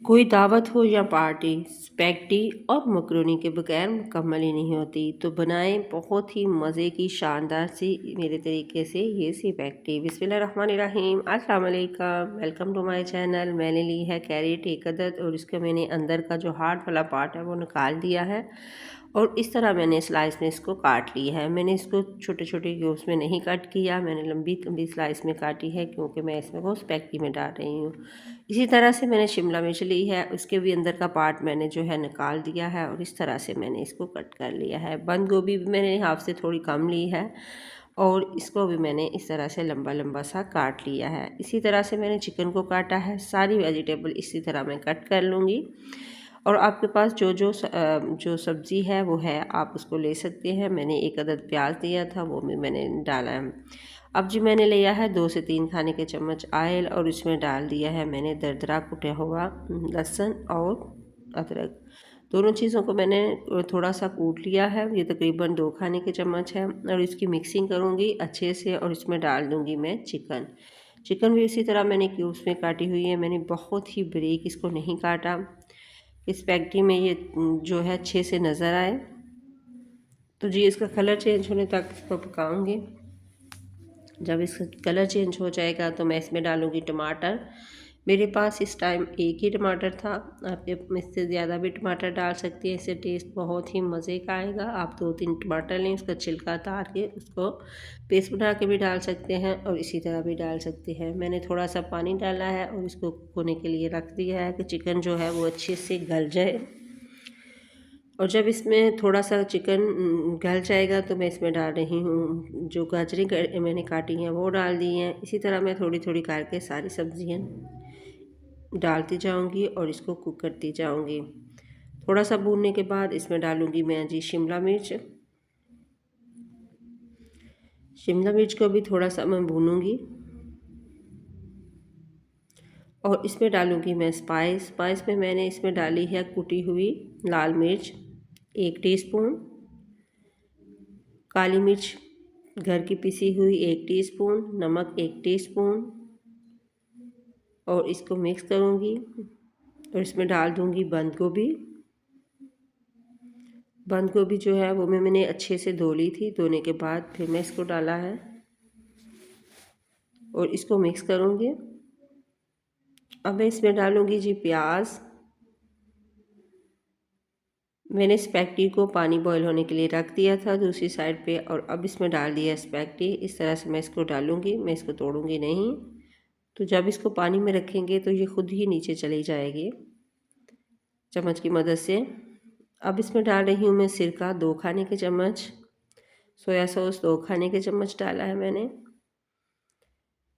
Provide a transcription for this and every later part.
कोई दावत हो या पार्टी, स्पैगेटी और मकरोनी के बगैर मुकम्मल ही नहीं होती। तो बनाएं बहुत ही मज़े की शानदार सी मेरे तरीके से ये स्पैगेटी। बिस्मिल्लाहिर्रहमानिर्रहीम, अस्सलाम वालेकुम, वेलकम टू माय चैनल। मैंने ली है कैरेट एक अदद और इसका मैंने अंदर का जो हार्ड वाला पार्ट है वो निकाल दिया है और इस तरह मैंने स्लाइस में इसको काट लिया है। मैंने इसको छोटे छोटे क्यूब्स में नहीं कट किया, मैंने लंबी लंबी स्लाइस में काटी है क्योंकि मैं इसमें वो स्पैगेटी में डाल रही हूँ। इसी तरह से मैंने शिमला मिर्च ली है, उसके भी अंदर का पार्ट मैंने जो है निकाल दिया है और इस तरह से मैंने इसको कट कर लिया है। बंद गोभी भी मैंने हाफ से थोड़ी कम ली है और इसको भी मैंने इस तरह से लंबा लंबा सा काट लिया है। इसी तरह से मैंने चिकन को काटा है। सारी वेजिटेबल इसी तरह मैं कट कर लूँगी और आपके पास जो सब्ज़ी है वो है आप उसको ले सकते हैं। मैंने एक अदद प्याज दिया था वो भी मैंने डाला है। अब जी मैंने लिया है 2 से 3 खाने के चम्मच ऑयल और इसमें डाल दिया है मैंने दरदरा कुटा हुआ लहसुन और अदरक। दोनों चीज़ों को मैंने थोड़ा सा कूट लिया है। ये तकरीबन 2 खाने के चम्मच है और इसकी मिक्सिंग करूँगी अच्छे से और इसमें डाल दूँगी मैं चिकन। चिकन भी इसी तरह मैंने क्यूब्स में काटी हुई है। मैंने बहुत ही बारीक इसको नहीं काटा। इस स्पैगेटी में ये जो है अच्छे से नज़र आए। तो जी इसका कलर चेंज होने तक इसको पकाऊंगी। जब इसका कलर चेंज हो जाएगा तो मैं इसमें डालूँगी टमाटर। मेरे पास इस टाइम एक ही टमाटर था, आप इससे ज़्यादा भी टमाटर डाल सकती हैं, इससे टेस्ट बहुत ही मज़े का आएगा। आप 2-3 टमाटर लें, उसका छिलका उतार के उसको पेस्ट बना के भी डाल सकते हैं और इसी तरह भी डाल सकते हैं। मैंने थोड़ा सा पानी डाला है और इसको होने के लिए रख दिया है कि चिकन जो है वो अच्छे से गल जाए। और जब इसमें थोड़ा सा चिकन गल जाएगा तो मैं इसमें डाल रही हूँ जो गाजरें मैंने काटी हैं वो डाल दी हैं। इसी तरह मैं थोड़ी थोड़ी करके सारी सब्जियाँ डालती जाऊँगी और इसको कुक करती जाऊँगी। थोड़ा सा भूनने के बाद इसमें डालूँगी मैं जी शिमला मिर्च। शिमला मिर्च को भी थोड़ा सा मैं भूनूँगी और इसमें डालूँगी मैं स्पाइस में मैंने इसमें डाली है कुटी हुई लाल मिर्च 1 टीस्पून, काली मिर्च घर की पिसी हुई 1 टीस्पून, नमक 1 टीस्पून और इसको मिक्स करूँगी और इसमें डाल दूँगी बंद गोभी। बंद गोभी जो है वो मैंने अच्छे से धो ली थी, धोने के बाद फिर मैं इसको डाला है और इसको मिक्स करूँगी। अब मैं इसमें डालूँगी जी प्याज। मैंने स्पैगेटी को पानी बॉईल होने के लिए रख दिया था दूसरी साइड पे और अब इसमें डाल दिया स्पैगेटी। इस तरह से मैं इसको डालूँगी, मैं इसको तोड़ूँगी नहीं। तो जब इसको पानी में रखेंगे तो ये खुद ही नीचे चली जाएगी चम्मच की मदद से। अब इसमें डाल रही हूँ मैं सिरका 2 खाने के चम्मच, सोया सॉस 2 खाने के चम्मच डाला है मैंने।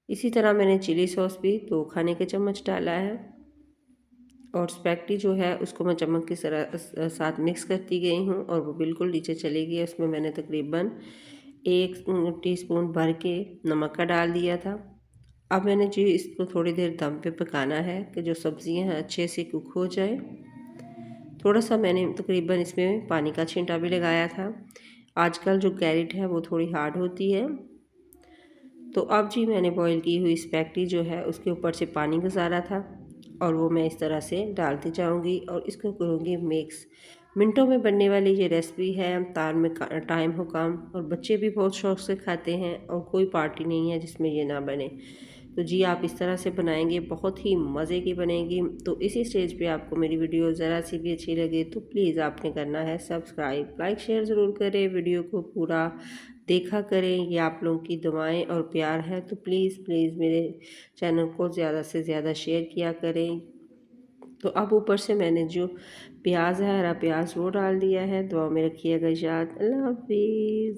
इसी तरह मैंने चिली सॉस भी 2 खाने के चम्मच डाला है और स्पैगेटी जो है उसको मैं चम्मच के साथ मिक्स करती गई हूँ और वो बिल्कुल नीचे चली गई। उसमें मैंने तकरीबन 1 टीस्पून भर के नमक का डाल दिया था। अब मैंने जी इसको थोड़ी देर दम पे पकाना है कि जो सब्ज़ियाँ हैं अच्छे से कुक हो जाए। थोड़ा सा मैंने तकरीबन इसमें पानी का छींटा भी लगाया था। आजकल जो कैरेट है वो थोड़ी हार्ड होती है। तो अब जी मैंने बॉईल की हुई स्पैगेटी जो है उसके ऊपर से पानी गुजारा था और वो मैं इस तरह से डालती जाऊंगी और इसको करूँगी मिक्स। मिनटों में बनने वाली ये रेसिपी है, तार में टाइम हो कम और बच्चे भी बहुत शौक़ से खाते हैं और कोई पार्टी नहीं है जिसमें ये ना बने। तो जी आप इस तरह से बनाएंगे बहुत ही मज़े की बनेगी। तो इसी स्टेज पे आपको मेरी वीडियो ज़रा सी भी अच्छी लगे तो प्लीज़ आपने करना है सब्सक्राइब, लाइक शेयर ज़रूर करें, वीडियो को पूरा देखा करें। ये आप लोगों की दुआएं और प्यार है तो प्लीज़ प्लीज़ मेरे चैनल को ज़्यादा से ज़्यादा शेयर किया करें। तो अब ऊपर से मैंने जो प्याज है हरा प्याज वो डाल दिया है। दुआ में रखिएगा याद। अल्लाह हाफिज़।